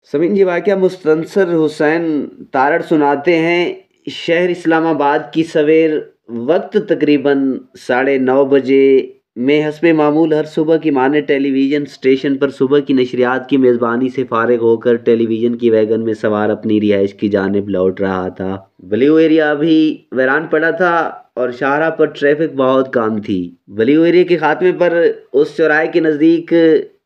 समीन जी, वाकया मुस्तनसर हुसैन तारड़ सुनाते हैं। शहर इस्लामाबाद की सवेर, वक्त तकरीबन 9:30 बजे। मैं हस्बे मामूल हर सुबह की माने टेलीविज़न स्टेशन पर सुबह की नशरियात की मेज़बानी से फारिग होकर टेलीविज़न की वैगन में सवार अपनी रिहाइश की जानिब लौट रहा था। ब्लू एरिया अभी वीरान पड़ा था और शाहराह पर ट्रैफिक बहुत कम थी। ब्लू एरिया के खात्मे पर उस चौराहे के नज़दीक,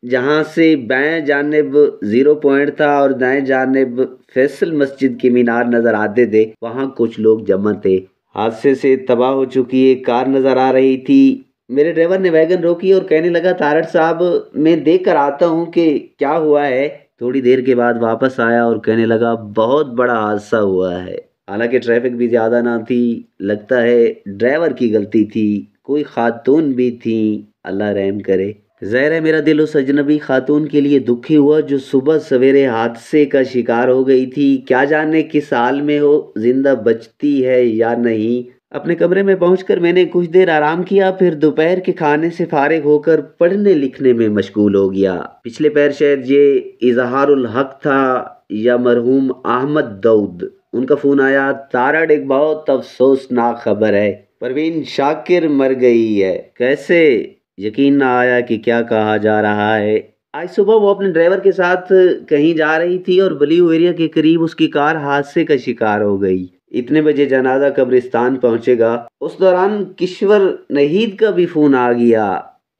जहाँ से बाएं जानिब जीरो पॉइंट था और दाएं जानिब फैसल मस्जिद की मीनार नजर आते थे, वहाँ कुछ लोग जमा थे। हादसे से तबाह हो चुकी एक कार नजर आ रही थी। मेरे ड्राइवर ने वैगन रोकी और कहने लगा, तारड़ साहब, मैं देख कर आता हूँ कि क्या हुआ है। थोड़ी देर के बाद वापस आया और कहने लगा, बहुत बड़ा हादसा हुआ है। हालांकि ट्रैफिक भी ज्यादा ना थी, लगता है ड्राइवर की गलती थी। कोई खातून भी थी, अल्लाह रहम करे। ज़ाहिर है मेरा दिल उस अजनबी खातून के लिए दुखी हुआ जो सुबह सवेरे हादसे का शिकार हो गई थी। क्या जाने किस हाल में हो, जिंदा बचती है या नहीं। अपने कमरे में पहुंचकर मैंने कुछ देर आराम किया, फिर दोपहर के खाने से फारिग होकर पढ़ने लिखने में मशगूल हो गया। पिछले पैर शायद ये इजहारुल हक था या मरहूम अहमद दाऊद। उनका फोन आया, तारड़, एक बहुत अफसोसनाक खबर है, परवीन शाकिर मर गई है। कैसे? यकीन ना आया कि क्या कहा जा रहा है। आज सुबह वो अपने ड्राइवर के साथ कहीं जा रही थी और बलियो एरिया के करीब उसकी कार हादसे का शिकार हो गई। इतने बजे जनाजा कब्रिस्तान पहुंचेगा। उस दौरान किश्वर नहीद का भी फोन आ गया।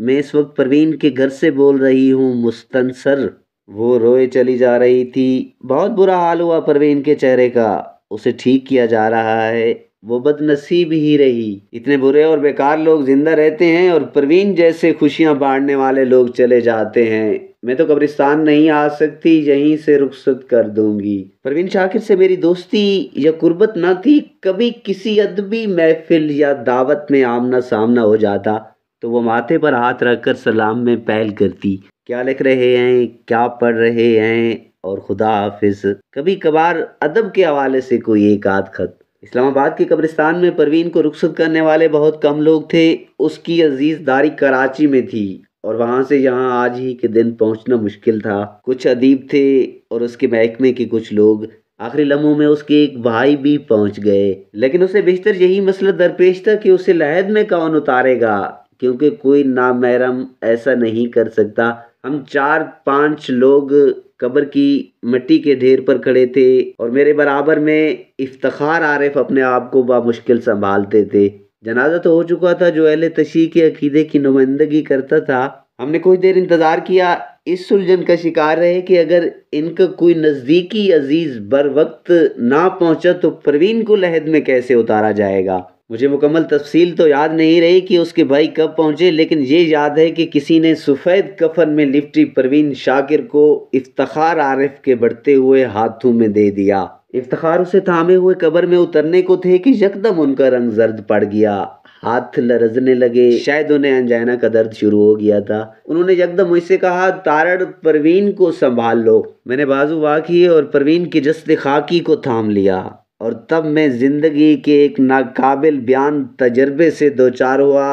मैं इस वक्त परवीन के घर से बोल रही हूँ, मुस्तनसर। वो रोए चली जा रही थी। बहुत बुरा हाल हुआ परवीन के चेहरे का। उसे ठीक किया जा रहा है। वो बदनसीब ही रही। इतने बुरे और बेकार लोग जिंदा रहते हैं और परवीन जैसे खुशियां बांटने वाले लोग चले जाते हैं। मैं तो कब्रिस्तान नहीं आ सकती, यहीं से रुखसत कर दूंगी। परवीन शाकिर से मेरी दोस्ती या कुर्बत ना थी। कभी किसी अदबी महफिल या दावत में आमना सामना हो जाता तो वो माथे पर हाथ रखकर सलाम में पहल करती, क्या लिख रहे हैं, क्या पढ़ रहे हैं, और खुदा हाफिज। कभी कभार अदब के हवाले से कोई एक आध खत। इस्लामाबाद के कब्रिस्तान में परवीन को रुखसत करने वाले बहुत कम लोग थे। उसकी अजीज दारी कराची में थी और वहां से यहाँ आज ही के दिन पहुंचना मुश्किल था। कुछ अदीब थे और उसके महकमे के कुछ लोग। आखिरी लम्हों में उसके एक भाई भी पहुंच गए, लेकिन उसे बेशतर यही मसला दरपेश था कि उसे लहद में कौन उतारेगा, क्योंकि कोई नामहरम ऐसा नहीं कर सकता। हम 4-5 लोग कब्र की मिट्टी के ढेर पर खड़े थे और मेरे बराबर में इफ्तिखार आरिफ अपने आप को बामुश्किल संभालते थे। जनाजा तो हो चुका था जो अहले तशी के अकीदे की नुमाइंदगी करता था। हमने कुछ देर इंतजार किया, इस उलझन का शिकार रहे कि अगर इनका कोई नजदीकी अजीज बर वक्त ना पहुंचा तो परवीन को लहद में कैसे उतारा जाएगा। मुझे मुकम्मल तफसील तो याद नहीं रही कि उसके भाई कब पहुंचे, लेकिन ये याद है कि किसी ने सफ़ेद कफन में लिपटी परवीन शाकिर को इफ्तिखार आरिफ के बढ़ते हुए हाथों में दे दिया। इफ्तिखार उसे थामे हुए कब्र में उतरने को थे कि यकदम उनका रंग जर्द पड़ गया। हाथ लरजने लगे, शायद उन्हें अंजाना का दर्द शुरू हो गया था। उन्होंने यकदम मुझसे कहा, तारड़, परवीन को संभाल लो। मैंने बाजू वाह किए और परवीन की जस्ते खाकी को थाम लिया और तब मैं जिंदगी के एक नाकाबिल बयान तजर्बे से दो चार हुआ,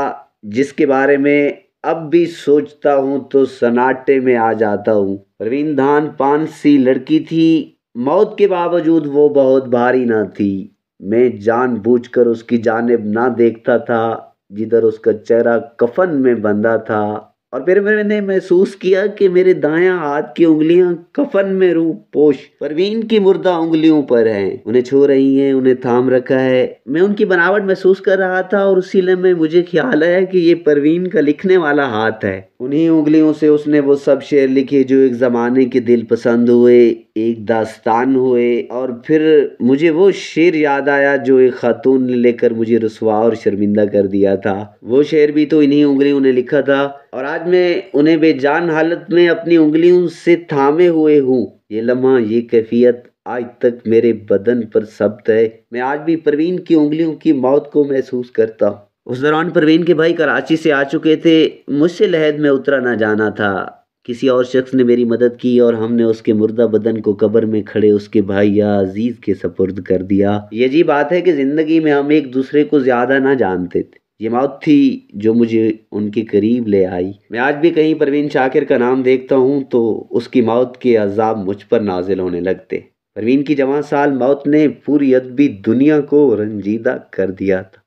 जिसके बारे में अब भी सोचता हूँ तो सन्नाटे में आ जाता हूँ। परवीन धान पान सी लड़की थी। मौत के बावजूद वो बहुत भारी ना थी। मैं जानबूझकर उसकी जानिब ना देखता था जिधर उसका चेहरा कफन में बंधा था, और फिर मैंने महसूस किया कि मेरे दायां हाथ की उंगलियां कफन में रूह पोश परवीन की मुर्दा उंगलियों पर हैं। उन्हें छू रही हैं, उन्हें थाम रखा है। मैं उनकी बनावट महसूस कर रहा था और उसी लम्हे मुझे ख्याल आया कि ये परवीन का लिखने वाला हाथ है। उन्हीं उंगलियों से उसने वो सब शेर लिखे जो एक जमाने के दिल पसंद हुए, एक दास्तान हुए। और फिर मुझे वो शेर याद आया जो एक खातून ने लेकर मुझे रुसवा और शर्मिंदा कर दिया था। वो शेर भी तो इन्हीं उंगलियों ने लिखा था और आज मैं उन्हें बेजान हालत में अपनी उंगलियों से थामे हुए हूँ। ये लम्हा, ये कैफियत आज तक मेरे बदन पर सब्त है। मैं आज भी परवीन की उंगलियों की मौत को महसूस करता हूँ। उस दौरान परवीन के भाई कराची से आ चुके थे। मुझसे लहद में उतरा ना जाना था। किसी और शख्स ने मेरी मदद की और हमने उसके मुर्दा बदन को कब्र में खड़े उसके भाई या अजीज के सपुर्द कर दिया। ये अजीब बात है कि जिंदगी में हम एक दूसरे को ज्यादा ना जानते थे। ये मौत थी जो मुझे उनके करीब ले आई। मैं आज भी कहीं परवीन शाकिर का नाम देखता हूँ तो उसकी मौत के अज़ाब मुझ पर नाज़िल होने लगते। परवीन की जवां साल मौत ने पूरी अदबी दुनिया को रंजीदा कर दिया था।